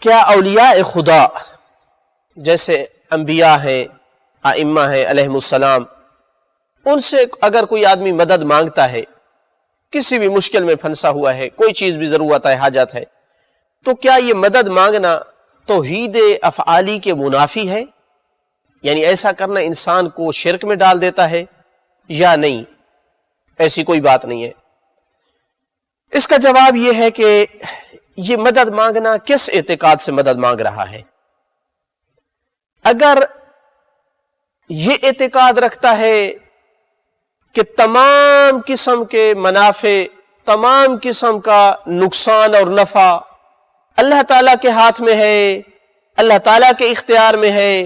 کیا اولیاء خدا جیسے انبیاء ہیں، ائمہ ہیں علیہم السلام، ان سے اگر کوئی آدمی مدد مانگتا ہے، کسی بھی مشکل میں پھنسا ہوا ہے، کوئی چیز بھی ضرورت ہے، حاجت ہے، تو کیا یہ مدد مانگنا توحید افعالی کے منافی ہے؟ یعنی ایسا کرنا انسان کو شرک میں ڈال دیتا ہے یا نہیں؟ ایسی کوئی بات نہیں ہے۔ اس کا جواب یہ ہے کہ یہ مدد مانگنا کس اعتقاد سے مدد مانگ رہا ہے؟ اگر یہ اعتقاد رکھتا ہے کہ تمام قسم کے منافع، تمام قسم کا نقصان اور نفع اللہ تعالیٰ کے ہاتھ میں ہے، اللہ تعالیٰ کے اختیار میں ہے،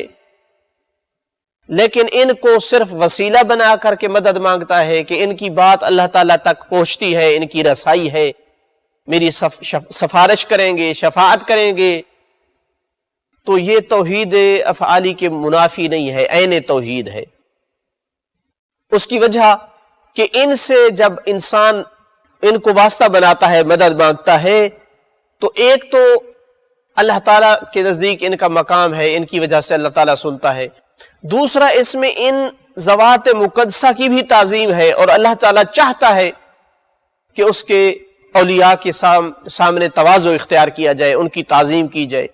لیکن ان کو صرف وسیلہ بنا کر کے مدد مانگتا ہے کہ ان کی بات اللہ تعالیٰ تک پہنچتی ہے، ان کی رسائی ہے، میری سفارش کریں گے، شفاعت کریں گے، تو یہ توحید افعالی کے منافی نہیں ہے، عین توحید ہے۔ اس کی وجہ کہ ان سے جب انسان ان کو واسطہ بناتا ہے، مدد مانگتا ہے، تو ایک تو اللہ تعالیٰ کے نزدیک ان کا مقام ہے، ان کی وجہ سے اللہ تعالیٰ سنتا ہے، دوسرا اس میں ان ذوات مقدسہ کی بھی تعظیم ہے، اور اللہ تعالیٰ چاہتا ہے کہ اس کے اولیاء کے سامنے تواضع اختیار کیا جائے، ان کی تعظیم کی جائے،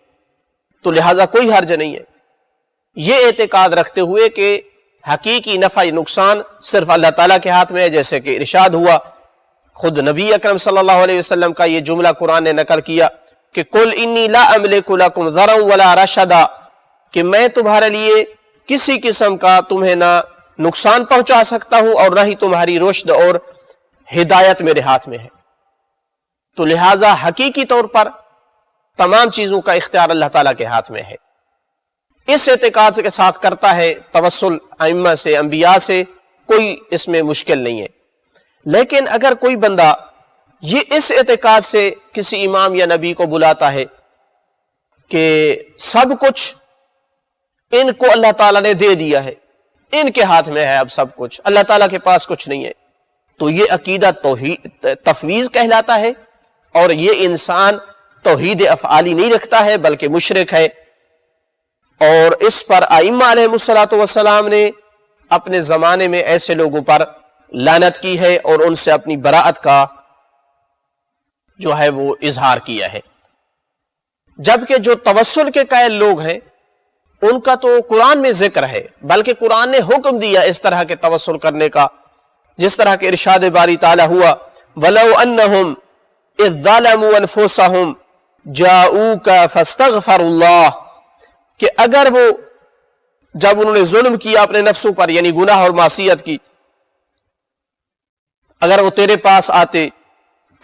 تو لہٰذا کوئی حرج نہیں ہے۔ یہ اعتقاد رکھتے ہوئے کہ حقیقی نفع نقصان صرف اللہ تعالیٰ کے ہاتھ میں ہے، جیسے کہ ارشاد ہوا، خود نبی اکرم صلی اللہ علیہ وسلم کا یہ جملہ قرآن نے نقل کیا کہ قُلْ إِنِّي لَا أَمْلِكُ لَكُمْ ضَرًّا وَلَا رَشَدًا، کہ میں تمہارے لیے کسی قسم کا تمہیں نہ نقصان پہنچا سکتا ہوں اور نہ ہی تمہاری رشد اور ہدایت میرے ہاتھ میں ہے۔ تو لہٰذا حقیقی طور پر تمام چیزوں کا اختیار اللہ تعالیٰ کے ہاتھ میں ہے۔ اس اعتقاد کے ساتھ کرتا ہے توسل ائمہ سے، انبیاء سے، کوئی اس میں مشکل نہیں ہے۔ لیکن اگر کوئی بندہ یہ اس اعتقاد سے کسی امام یا نبی کو بلاتا ہے کہ سب کچھ ان کو اللہ تعالیٰ نے دے دیا ہے، ان کے ہاتھ میں ہے اب سب کچھ، اللہ تعالیٰ کے پاس کچھ نہیں ہے، تو یہ عقیدہ تفویض کہلاتا ہے، اور یہ انسان توحید افعالی نہیں رکھتا ہے بلکہ مشرک ہے۔ اور اس پر ائمہ علیہم السلام نے اپنے زمانے میں ایسے لوگوں پر لعنت کی ہے اور ان سے اپنی براءت کا جو ہے وہ اظہار کیا ہے۔ جبکہ جو توسل کے قائل لوگ ہیں ان کا تو قرآن میں ذکر ہے، بلکہ قرآن نے حکم دیا اس طرح کے توسل کرنے کا، جس طرح کے ارشاد باری تعالیٰ ہوا وَلَوْ أَنَّهُمْ إِذْ ظَلَمُوا أَنفُسَهُمْ جَاءُوكَ فَاسْتَغْفَرُوا اللَّهَ، کہ اگر وہ جب انہوں نے ظلم کیا اپنے نفسوں پر، یعنی گناہ اور معصیت کی، اگر وہ تیرے پاس آتے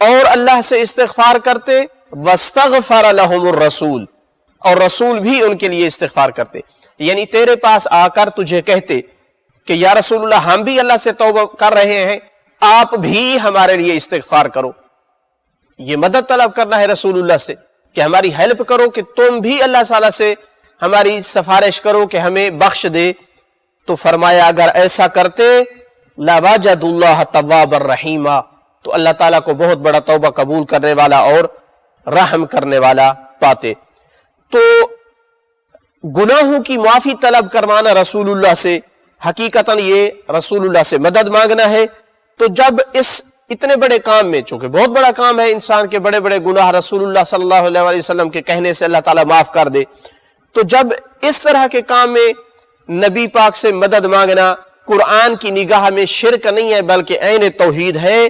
اور اللہ سے استغفار کرتے، وَاسْتَغْفَرَ لَهُمُ الرَّسُولُ، اور رسول بھی ان کے لیے استغفار کرتے، یعنی تیرے پاس آ کر تجھے کہتے کہ یا رسول اللہ ہم بھی اللہ سے توبہ کر رہے ہیں، آپ بھی ہمارے لیے استغفار کرو۔ یہ مدد طلب کرنا ہے رسول اللہ سے کہ ہماری ہیلپ کرو، کہ تم بھی اللہ تعالیٰ سے ہماری سفارش کرو کہ ہمیں بخش دے۔ تو فرمایا اگر ایسا کرتے لَوَجَدُوا اللَّهَ تَوَّابًا رَحِيمًا، تو اللہ تعالیٰ کو بہت بڑا توبہ قبول کرنے والا اور رحم کرنے والا پاتے۔ تو گناہوں کی معافی طلب کروانا رسول اللہ سے، حقیقتاً یہ رسول اللہ سے مدد مانگنا ہے۔ تو جب اس اتنے بڑے کام میں، چونکہ بہت بڑا کام ہے، انسان کے بڑے بڑے گناہ رسول اللہ صلی اللہ علیہ وسلم کے کہنے سے اللہ تعالیٰ معاف کر دے، تو جب اس طرح کے کام میں نبی پاک سے مدد مانگنا قرآن کی نگاہ میں شرک نہیں ہے بلکہ عین توحید ہے،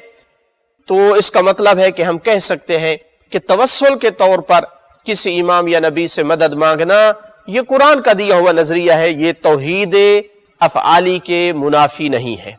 تو اس کا مطلب ہے کہ ہم کہہ سکتے ہیں کہ توسل کے طور پر کسی امام یا نبی سے مدد مانگنا یہ قرآن کا دیا ہوا نظریہ ہے، یہ توحید افعالی کے منافی نہیں ہے۔